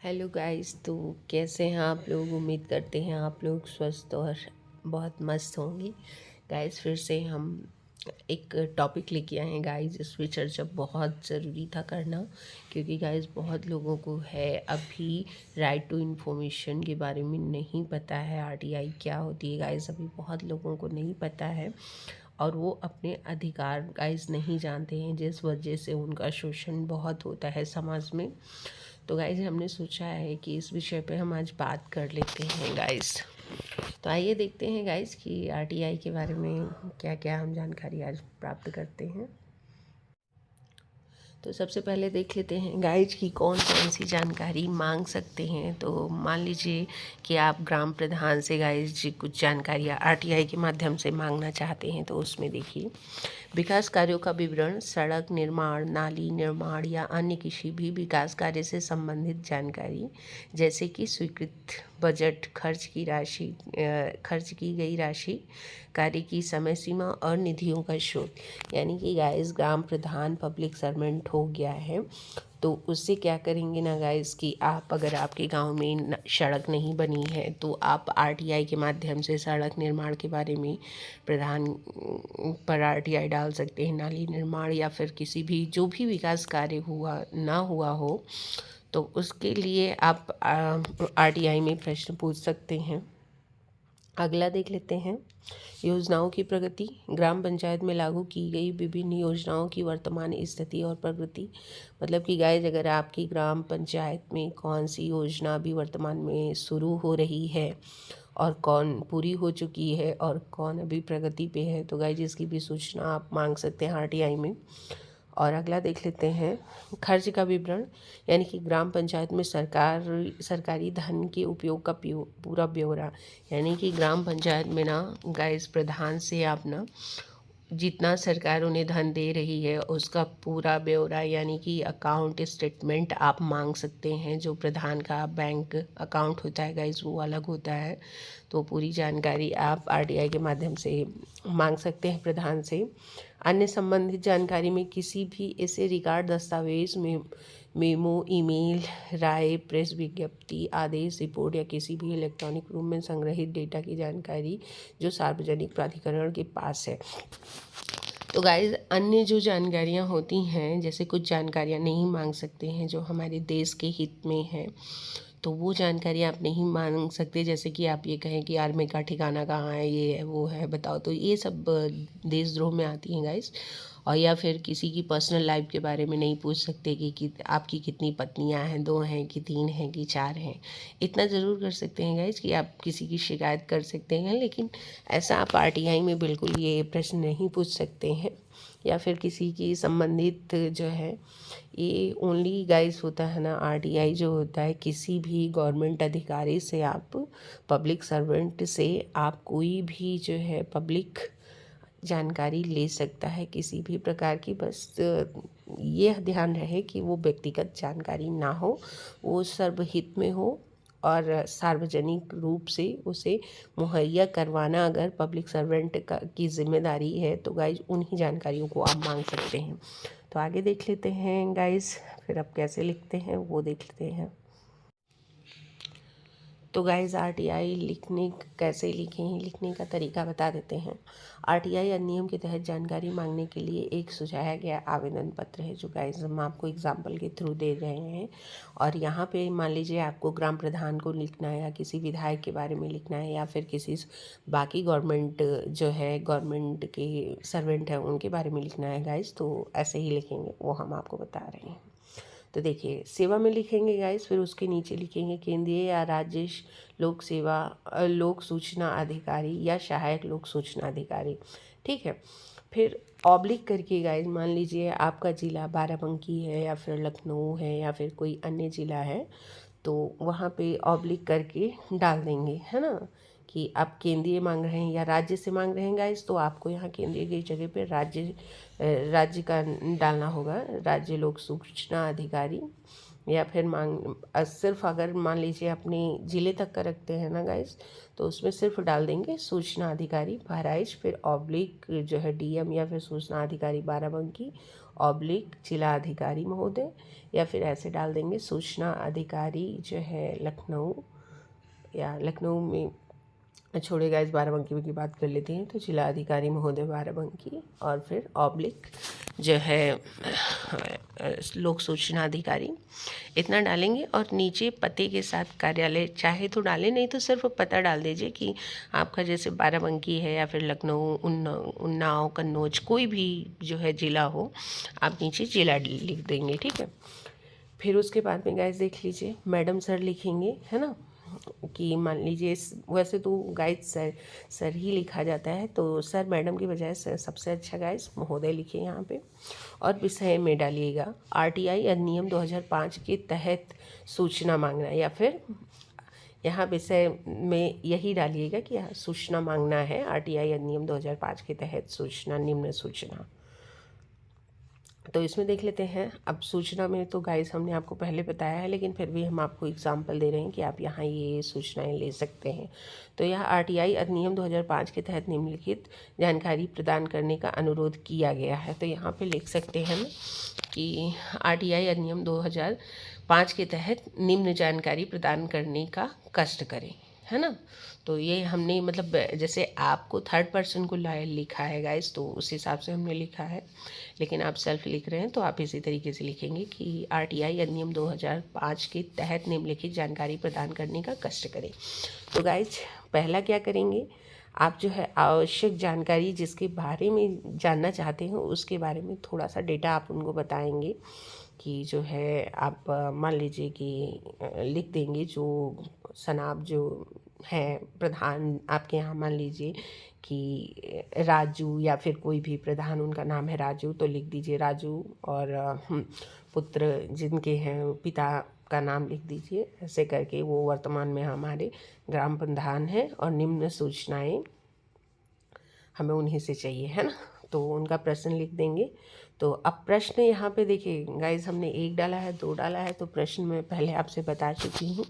Hello guys. तो कैसे हैं आप लोग? उम्मीद करते हैं आप लोग स्वस्थ और बहुत मस्त होंगे। गाइस फिर से हम एक टॉपिक लेके आए हैं गाइस, इस पे चर्चा बहुत ज़रूरी था करना, क्योंकि गाइस बहुत लोगों को है अभी राइट टू इन्फॉर्मेशन के बारे में नहीं पता है। आरटीआई क्या होती है गाइस, अभी बहुत लोगों को नहीं पता है और वो अपने अधिकार गाइस नहीं जानते हैं, जिस वजह से उनका शोषण बहुत होता है समाज में। तो गाइस हमने सोचा है कि इस विषय पे हम आज बात कर लेते हैं गाइस। तो आइए देखते हैं गाइस कि आरटीआई के बारे में क्या क्या हम जानकारी आज प्राप्त करते हैं। तो सबसे पहले देख लेते हैं गाइज कि कौन कौन सी जानकारी मांग सकते हैं। तो मान लीजिए कि आप ग्राम प्रधान से गाइज कुछ जानकारियाँ आरटीआई के माध्यम से मांगना चाहते हैं। तो उसमें देखिए, विकास कार्यों का विवरण, सड़क निर्माण, नाली निर्माण या अन्य किसी भी विकास कार्य से संबंधित जानकारी, जैसे कि स्वीकृत बजट, खर्च की गई राशि, कार्य की समय सीमा और निधियों का स्रोत। यानी कि गाइस ग्राम प्रधान पब्लिक सर्वेंट हो गया है, तो उससे क्या करेंगे ना गाइस कि आप अगर आपके गांव में सड़क नहीं बनी है तो आप आरटीआई के माध्यम से सड़क निर्माण के बारे में प्रधान पर आरटीआई डाल सकते हैं। नाली निर्माण या फिर किसी भी जो भी विकास कार्य हुआ ना हुआ हो तो उसके लिए आप आरटीआई में प्रश्न पूछ सकते हैं। अगला देख लेते हैं, योजनाओं की प्रगति, ग्राम पंचायत में लागू की गई विभिन्न योजनाओं की वर्तमान स्थिति और प्रगति। मतलब कि गाइस अगर आपकी ग्राम पंचायत में कौन सी योजना अभी वर्तमान में शुरू हो रही है और कौन पूरी हो चुकी है और कौन अभी प्रगति पे है, तो गाइस इसकी भी सूचना आप मांग सकते हैं आरटीआई में। और अगला देख लेते हैं, खर्च का विवरण, यानी कि ग्राम पंचायत में सरकारी धन के उपयोग का पूरा ब्यौरा। यानी कि ग्राम पंचायत में ना गाइस प्रधान से आप ना जितना सरकार उन्हें धन दे रही है उसका पूरा ब्यौरा यानी कि अकाउंट स्टेटमेंट आप मांग सकते हैं। जो प्रधान का बैंक अकाउंट होता है गाइस वो अलग होता है, तो पूरी जानकारी आप आरटीआई के माध्यम से मांग सकते हैं प्रधान से। अन्य संबंधित जानकारी में किसी भी ऐसे रिकॉर्ड, दस्तावेज में मेमो, ईमेल, राय, प्रेस विज्ञप्ति, आदेश, रिपोर्ट या किसी भी इलेक्ट्रॉनिक रूप में संग्रहित डेटा की जानकारी जो सार्वजनिक प्राधिकरण के पास है। तो गाइस अन्य जो जानकारियाँ होती हैं, जैसे कुछ जानकारियाँ नहीं मांग सकते हैं जो हमारे देश के हित में है, तो वो जानकारी आप नहीं मांग सकते। जैसे कि आप ये कहें कि आर्मी का ठिकाना कहाँ है, ये है वो है बताओ, तो ये सब देशद्रोह में आती हैं गाइस। और या फिर किसी की पर्सनल लाइफ के बारे में नहीं पूछ सकते कि आपकी कितनी पत्नियां हैं, 2 हैं कि 3 हैं कि 4 हैं। इतना ज़रूर कर सकते हैं गाइस कि आप किसी की शिकायत कर सकते हैं, लेकिन ऐसा आप आरटीआई में बिल्कुल ये प्रश्न नहीं पूछ सकते हैं। या फिर किसी की संबंधित जो है, ये ओनली गाइस होता है ना आरटीआई जो होता है, किसी भी गवर्नमेंट अधिकारी से आप, पब्लिक सर्वेंट से आप कोई भी जो है पब्लिक जानकारी ले सकता है किसी भी प्रकार की। बस ये ध्यान रहे कि वो व्यक्तिगत जानकारी ना हो, वो सर्वहित में हो और सार्वजनिक रूप से उसे मुहैया करवाना अगर पब्लिक सर्वेंट की जिम्मेदारी है तो गाइज उन्हीं जानकारियों को आप मांग सकते हैं। तो आगे देख लेते हैं गाइज, फिर आप कैसे लिखते हैं वो देख लेते हैं। तो गाइज़ आरटीआई लिखने कैसे लिखें, लिखने का तरीका बता देते हैं। आरटीआई अधिनियम के तहत जानकारी मांगने के लिए एक सुझाया गया आवेदन पत्र है, जो गाइज़ हम आपको एग्जाम्पल के थ्रू दे रहे हैं। और यहाँ पे मान लीजिए आपको ग्राम प्रधान को लिखना है या किसी विधायक के बारे में लिखना है या फिर किसी बाकी गवर्नमेंट जो है, गवर्नमेंट के सर्वेंट हैं उनके बारे में लिखना है गाइज़, तो ऐसे ही लिखेंगे, वो हम आपको बता रहे हैं। तो देखिए सेवा में लिखेंगे गाइस, फिर उसके नीचे लिखेंगे केंद्रीय या राज्य लोक सेवा लोक सूचना अधिकारी या सहायक लोक सूचना अधिकारी। ठीक है, फिर ऑब्लिक करके गाइस मान लीजिए आपका ज़िला बाराबंकी है या फिर लखनऊ है या फिर कोई अन्य ज़िला है, तो वहाँ पे ऑब्लिक करके डाल देंगे, है ना, कि आप केंद्रीय मांग रहे हैं या राज्य से मांग रहे हैं गाइस, तो आपको यहाँ केंद्रीय की जगह पे राज्य का डालना होगा, राज्य लोक सूचना अधिकारी या फिर सिर्फ अगर मान लीजिए अपने ज़िले तक का रखते हैं ना गाइस, तो उसमें सिर्फ डाल देंगे सूचना अधिकारी बहराइच, फिर ऑब्लिक जो है डीएम या फिर सूचना अधिकारी बाराबंकी ऑब्लिक जिला अधिकारी महोदय, या फिर ऐसे डाल देंगे सूचना अधिकारी जो है लखनऊ, या लखनऊ में छोड़ेगा, इस बाराबंकी की बात कर लेते हैं, तो जिला अधिकारी महोदय बाराबंकी, और फिर ऑब्लिक जो है लोक सूचना अधिकारी, इतना डालेंगे। और नीचे पते के साथ कार्यालय चाहे तो डालें, नहीं तो सिर्फ पता डाल दीजिए कि आपका जैसे बाराबंकी है या फिर लखनऊ, उन्नाव, कन्नौज, कोई भी जो है ज़िला हो, आप नीचे ज़िला लिख देंगे, ठीक है। फिर उसके बाद में गाइस देख लीजिए मैडम सर लिखेंगे, है ना, कि मान लीजिए वैसे तो गाइस सर ही लिखा जाता है, तो सर मैडम की बजाय सबसे अच्छा गाइस महोदय लिखिए यहाँ पे। और विषय में डालिएगा आरटीआई अधिनियम 2005 के तहत सूचना मांगना, या फिर यहाँ विषय में यही डालिएगा कि सूचना मांगना है, आरटीआई अधिनियम 2005 के तहत सूचना, निम्न सूचना। तो इसमें देख लेते हैं। अब सूचना में तो गाइस हमने आपको पहले बताया है, लेकिन फिर भी हम आपको एग्जांपल दे रहे हैं कि आप यहाँ ये सूचनाएं ले सकते हैं। तो यह आरटीआई अधिनियम 2005 के तहत निम्नलिखित जानकारी प्रदान करने का अनुरोध किया गया है। तो यहाँ पे लिख सकते हैं हम कि आरटीआई अधिनियम 2005 के तहत निम्न जानकारी प्रदान करने का कष्ट करें, है ना। तो ये हमने मतलब जैसे आपको थर्ड पर्सन को लिखा है गाइस, तो उस हिसाब से हमने लिखा है, लेकिन आप सेल्फ लिख रहे हैं तो आप इसी तरीके से लिखेंगे कि आरटीआई अधिनियम 2005 के तहत निम्नलिखित जानकारी प्रदान करने का कष्ट करें। तो गाइस पहला क्या करेंगे, आप जो है आवश्यक जानकारी जिसके बारे में जानना चाहते हैं उसके बारे में थोड़ा सा डेटा आप उनको बताएंगे, कि जो है आप मान लीजिए कि लिख देंगे जो सनाब जो है प्रधान आपके यहाँ, मान लीजिए कि राजू या फिर कोई भी प्रधान उनका नाम है राजू, तो लिख दीजिए राजू, और पुत्र जिनके हैं पिता का नाम लिख दीजिए, ऐसे करके वो वर्तमान में हमारे ग्राम प्रधान हैं और निम्न सूचनाएं हमें उन्हीं से चाहिए, है ना। तो उनका प्रश्न लिख देंगे। तो अब प्रश्न यहाँ पे देखिए गाइज, हमने 1 डाला है, 2 डाला है, तो प्रश्न मैं पहले आपसे बता चुकी हूँ।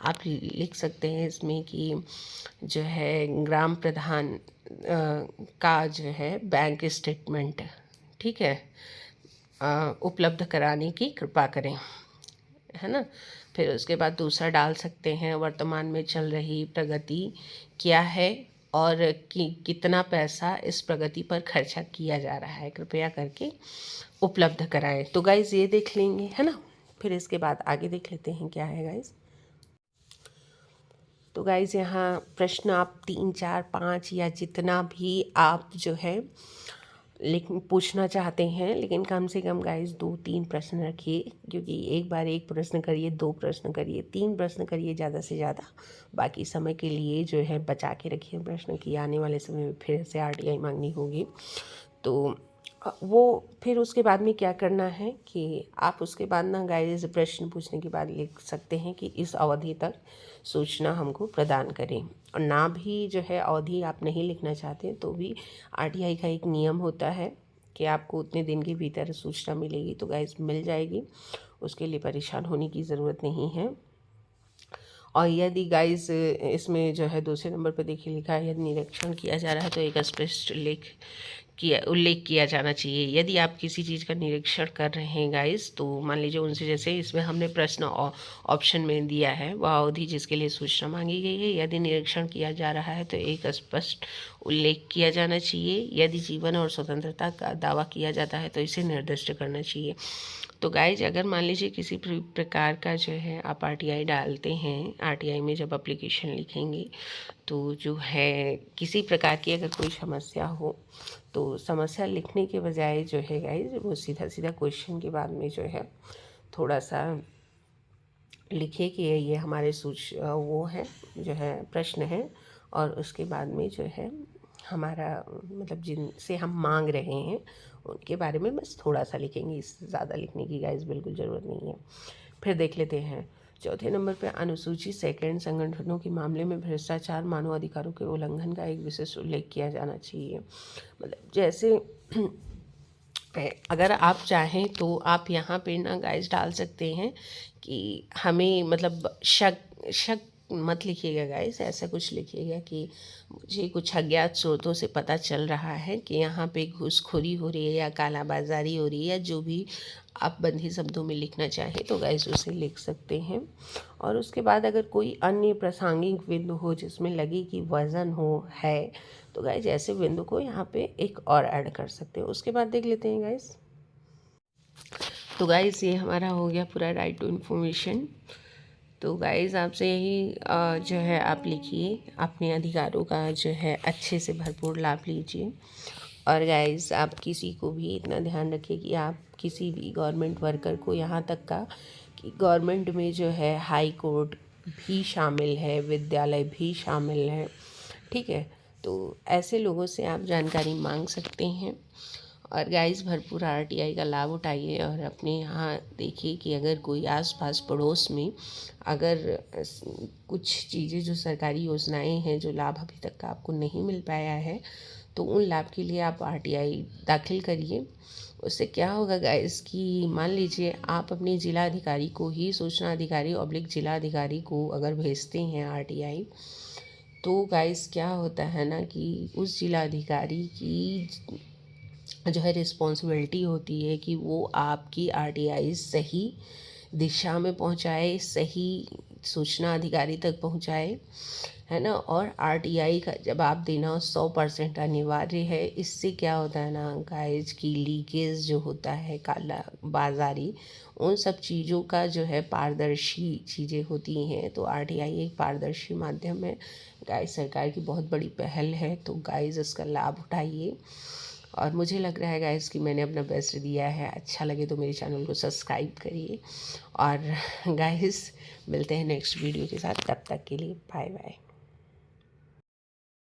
आप लिख सकते हैं इसमें कि जो है ग्राम प्रधान का जो है बैंक स्टेटमेंट, ठीक है, उपलब्ध कराने की कृपा करें, है ना। फिर उसके बाद दूसरा डाल सकते हैं वर्तमान में चल रही प्रगति क्या है और कितना पैसा इस प्रगति पर खर्चा किया जा रहा है, कृपया करके उपलब्ध कराएं। तो गाइज ये देख लेंगे, है ना। फिर इसके बाद आगे देख लेते हैं क्या है गाइज। तो गाइज यहाँ प्रश्न आप 3, 4, 5 या जितना भी आप जो है पूछना चाहते हैं, लेकिन कम से कम गाइस 2-3 प्रश्न रखिए, क्योंकि एक बार 1 प्रश्न करिए, 2 प्रश्न करिए, 3 प्रश्न करिए ज़्यादा से ज़्यादा, बाकी समय के लिए जो है बचा के रखिए प्रश्न की आने वाले समय में फिर से आरटीआई मांगनी होगी। तो वो फिर उसके बाद में क्या करना है कि आप उसके बाद ना गाइस प्रश्न पूछने के बाद लिख सकते हैं कि इस अवधि तक सूचना हमको प्रदान करें, और ना भी जो है अवधि आप नहीं लिखना चाहते तो भी आरटीआई का एक नियम होता है कि आपको उतने दिन के भीतर सूचना मिलेगी, तो गाइस मिल जाएगी, उसके लिए परेशान होने की ज़रूरत नहीं है। और यदि गाइस इसमें जो है दूसरे नंबर पर देखिए लिखा है यदि निरीक्षण किया जा रहा है तो एक स्पष्ट उल्लेख किया जाना चाहिए। यदि आप किसी चीज़ का निरीक्षण कर रहे हैं गाइस, तो मान लीजिए उनसे, जैसे इसमें हमने प्रश्न ऑप्शन में दिया है वह अवधि जिसके लिए सूचना मांगी गई है, यदि निरीक्षण किया जा रहा है तो एक स्पष्ट उल्लेख किया जाना चाहिए। यदि जीवन और स्वतंत्रता का दावा किया जाता है तो इसे निर्दिष्ट करना चाहिए। तो गाइज अगर मान लीजिए किसी प्रकार का जो है आप आरटीआई डालते हैं, आरटीआई में जब एप्लीकेशन लिखेंगे तो जो है किसी प्रकार की अगर कोई समस्या हो तो समस्या लिखने के बजाय जो है गाइज वो सीधा सीधा क्वेश्चन के बाद में जो है थोड़ा सा लिखिए कि ये हमारे वो है जो है प्रश्न है, और उसके बाद में जो है हमारा मतलब जिनसे हम मांग रहे हैं उनके बारे में बस थोड़ा सा लिखेंगे, इससे ज़्यादा लिखने की गाइस बिल्कुल ज़रूरत नहीं है। फिर देख लेते हैं चौथे नंबर पे अनुसूचित सेकंड संगठनों के मामले में भ्रष्टाचार मानव अधिकारों के उल्लंघन का एक विशेष उल्लेख किया जाना चाहिए। मतलब जैसे अगर आप चाहें तो आप यहाँ पे ना गाइस डाल सकते हैं कि हमें मतलब शक शक मत लिखिएगा गाइस, ऐसा कुछ लिखिएगा कि मुझे कुछ अज्ञात स्रोतों से पता चल रहा है कि यहाँ पे घूसखोरी हो रही है या कालाबाजारी हो रही है, या जो भी आप बंदी शब्दों में लिखना चाहें तो गाइस उसे लिख सकते हैं। और उसके बाद अगर कोई अन्य प्रासंगिक बिंदु हो जिसमें लगे कि वज़न हो है, तो गाइस ऐसे बिंदु को यहाँ पे एक और ऐड कर सकते हैं। उसके बाद देख लेते हैं गाइस। तो गाइस ये हमारा हो गया पूरा राइट टू इन्फॉर्मेशन। तो गाइस आपसे यही जो है आप लिखिए, अपने अधिकारों का जो है अच्छे से भरपूर लाभ लीजिए। और गाइस आप किसी को भी इतना ध्यान रखिए कि आप किसी भी गवर्नमेंट वर्कर को, यहाँ तक का कि गवर्नमेंट में जो है हाई कोर्ट भी शामिल है, विद्यालय भी शामिल है, ठीक है। तो ऐसे लोगों से आप जानकारी मांग सकते हैं। और गाइस भरपूर आरटीआई का लाभ उठाइए और अपने यहाँ देखिए कि अगर कोई आसपास पड़ोस में अगर कुछ चीज़ें जो सरकारी योजनाएं हैं जो लाभ अभी तक का आपको नहीं मिल पाया है, तो उन लाभ के लिए आप आरटीआई दाखिल करिए। उससे क्या होगा गाइस कि मान लीजिए आप अपने जिला अधिकारी को ही, सूचना अधिकारी ऑब्लिक जिला अधिकारी को अगर भेजते हैं आरटीआई, तो गाइस क्या होता है ना कि उस जिला अधिकारी की जो है रिस्पॉन्सिबिलिटी होती है कि वो आपकी आरटीआई सही दिशा में पहुंचाए, सही सूचना अधिकारी तक पहुंचाए, है ना। और आरटीआई का जवाब देना 100% अनिवार्य है। इससे क्या होता है ना गाइस की लीकेज जो होता है, काला बाजारी, उन सब चीज़ों का जो है पारदर्शी चीज़ें होती हैं। तो आरटीआई एक पारदर्शी माध्यम है गाइस, सरकार की बहुत बड़ी पहल है। तो गाइस इसका लाभ उठाइए। और मुझे लग रहा है गाइस कि मैंने अपना बेस्ट दिया है। अच्छा लगे तो मेरे चैनल को सब्सक्राइब करिए। और गाइस मिलते हैं नेक्स्ट वीडियो के साथ, तब तक के लिए बाय बाय।